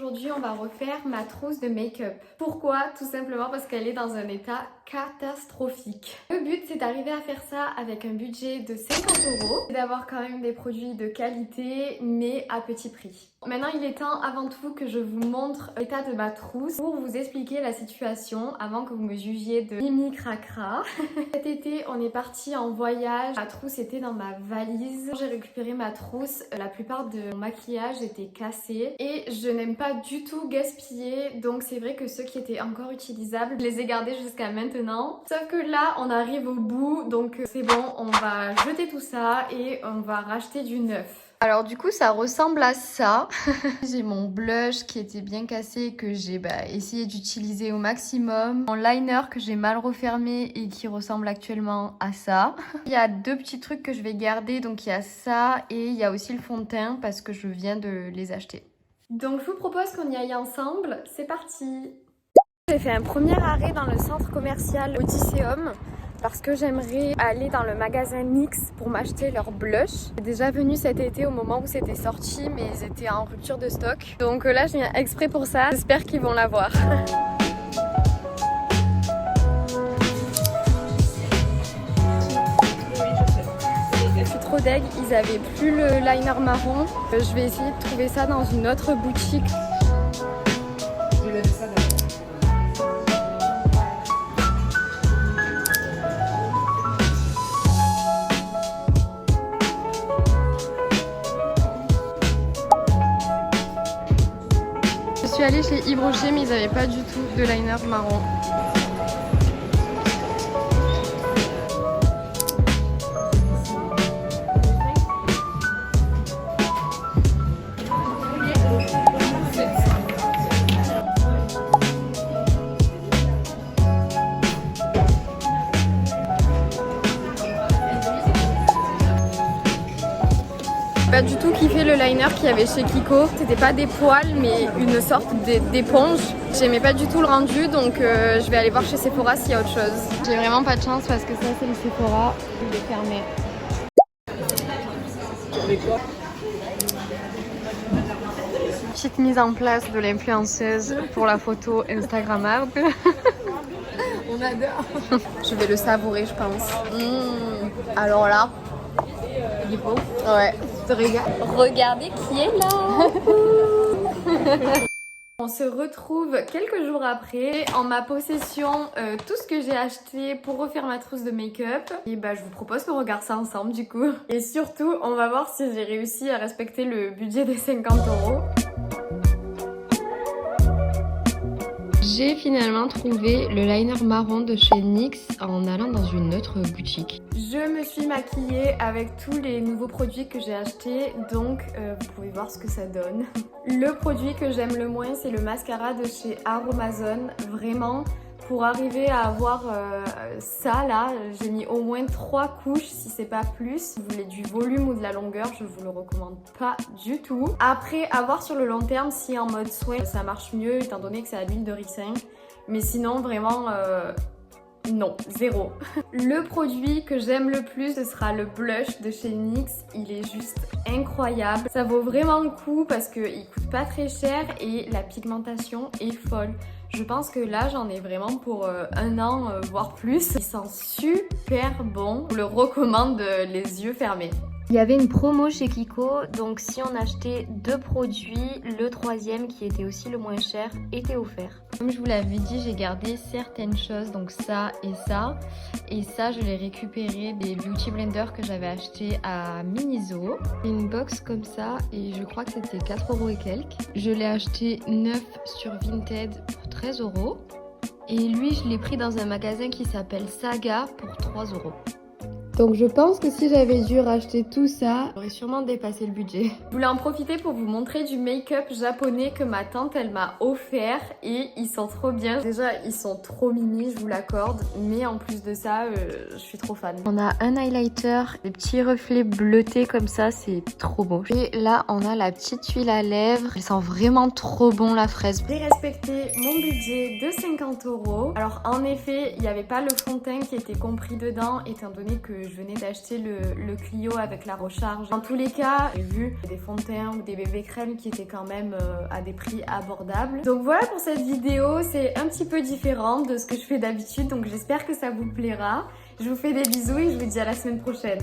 aujourd'hui on va refaire ma trousse de make-up. Pourquoi? Tout simplement parce qu'elle est dans un état catastrophique. Le but c'est d'arriver à faire ça avec un budget de 50 € et d'avoir quand même des produits de qualité mais à petit prix. Maintenant il est temps avant tout que je vous montre l'état de ma trousse pour vous expliquer la situation avant que vous me jugiez de mimi cracra. Cet été on est parti en voyage, ma trousse était dans ma valise. J'ai récupéré ma trousse, la plupart de mon maquillage était cassé et je n'aime pas du tout gaspiller, donc c'est vrai que ceux qui étaient encore utilisables, je les ai gardés jusqu'à maintenant. Sauf que là on arrive au bout, donc c'est bon, on va jeter tout ça et on va racheter du neuf. Alors du coup ça ressemble à ça. J'ai mon blush qui était bien cassé que j'ai essayé d'utiliser au maximum. Mon liner que j'ai mal refermé et qui ressemble actuellement à ça. Il y a deux petits trucs que je vais garder, donc il y a ça et il y a aussi le fond de teint parce que je viens de les acheter. Donc je vous propose qu'on y aille ensemble, c'est parti! J'ai fait un premier arrêt dans le centre commercial Odysseum parce que j'aimerais aller dans le magasin NYX pour m'acheter leur blush. J'ai déjà venu cet été au moment où c'était sorti mais ils étaient en rupture de stock. Donc là je viens exprès pour ça, j'espère qu'ils vont l'avoir. Je suis trop deg, ils avaient plus le liner marron. Je vais essayer de trouver ça dans une autre boutique. Je suis allée chez Yves Rocher mais ils n'avaient pas du tout de liner marron. Pas du tout kiffé le liner qu'il y avait chez Kiko. C'était pas des poils mais une sorte d'éponge. J'aimais pas du tout le rendu, donc je vais aller voir chez Sephora s'il y a autre chose. J'ai vraiment pas de chance parce que ça c'est le Sephora. Il est fermé. Petite mise en place de l'influenceuse pour la photo Instagrammarde. On adore. Je vais le savourer je pense. Alors là, il est beau. Ouais. Regardez qui est là. On se retrouve quelques jours après. En ma possession, tout ce que j'ai acheté pour refaire ma trousse de make-up. Et je vous propose qu'on regarde ça ensemble du coup. Et surtout, on va voir si j'ai réussi à respecter le budget des 50 €. J'ai finalement trouvé le liner marron de chez NYX en allant dans une autre boutique. Je me suis maquillée avec tous les nouveaux produits que j'ai achetés, donc vous pouvez voir ce que ça donne. Le produit que j'aime le moins, c'est le mascara de chez Aromazone. Vraiment, pour arriver à avoir ça là, j'ai mis au moins 3 couches si c'est pas plus. Si vous voulez du volume ou de la longueur, je vous le recommande pas du tout. Après, à voir sur le long terme si en mode soin ça marche mieux étant donné que c'est à l'huile de ricin. Mais sinon vraiment non, zéro. Le produit que j'aime le plus, ce sera le blush de chez NYX. Il est juste incroyable. Ça vaut vraiment le coup parce qu'il coûte pas très cher et la pigmentation est folle. Je pense que là, j'en ai vraiment pour 1 an, voire plus. Il sent super bon. Je le recommande les yeux fermés. Il y avait une promo chez Kiko, donc si on achetait 2 produits, le 3e qui était aussi le moins cher était offert. Comme je vous l'avais dit, j'ai gardé certaines choses, donc ça et ça. Et ça, je l'ai récupéré des Beauty Blender que j'avais acheté à Miniso. Une box comme ça et je crois que c'était 4 € et quelques. Je l'ai acheté neuf sur Vinted pour 13 €. Et lui, je l'ai pris dans un magasin qui s'appelle Saga pour 3 €. Donc je pense que si j'avais dû racheter tout ça, j'aurais sûrement dépassé le budget. Je voulais en profiter pour vous montrer du make-up japonais que ma tante elle m'a offert et ils sont trop bien. Déjà ils sont trop mimi, je vous l'accorde, mais en plus de ça, je suis trop fan. On a un highlighter, des petits reflets bleutés comme ça, c'est trop beau. Et là on a la petite huile à lèvres, elle sent vraiment trop bon la fraise. J'ai respecté mon budget de 50 €. Alors en effet, il n'y avait pas le fond de teint qui était compris dedans étant donné que je venais d'acheter le Clio avec la recharge. Dans tous les cas, j'ai vu des fonds de teint ou des bébés crèmes qui étaient quand même à des prix abordables. Donc voilà pour cette vidéo, c'est un petit peu différent de ce que je fais d'habitude, donc j'espère que ça vous plaira. Je vous fais des bisous et je vous dis à la semaine prochaine.